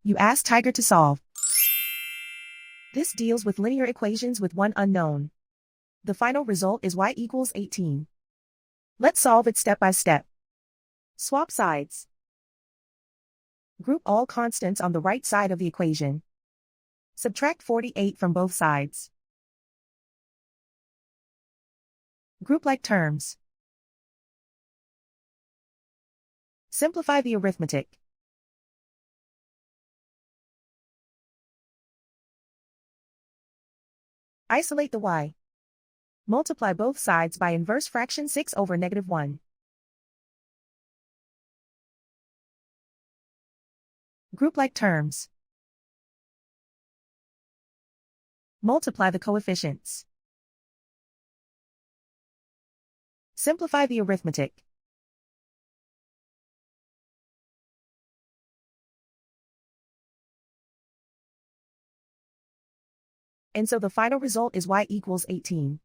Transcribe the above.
You ask Tiger to solve. This deals with linear equations with one unknown. The final result is y equals 18. Let's solve it step by step. Swap sides. Group all constants on the right side of the equation. Subtract 48 from both sides. Group like terms. Simplify the arithmetic. Isolate the y. Multiply both sides by inverse fraction 6 over -1. Group like terms. Multiply the coefficients. Simplify the arithmetic. And so the final result is y equals 18.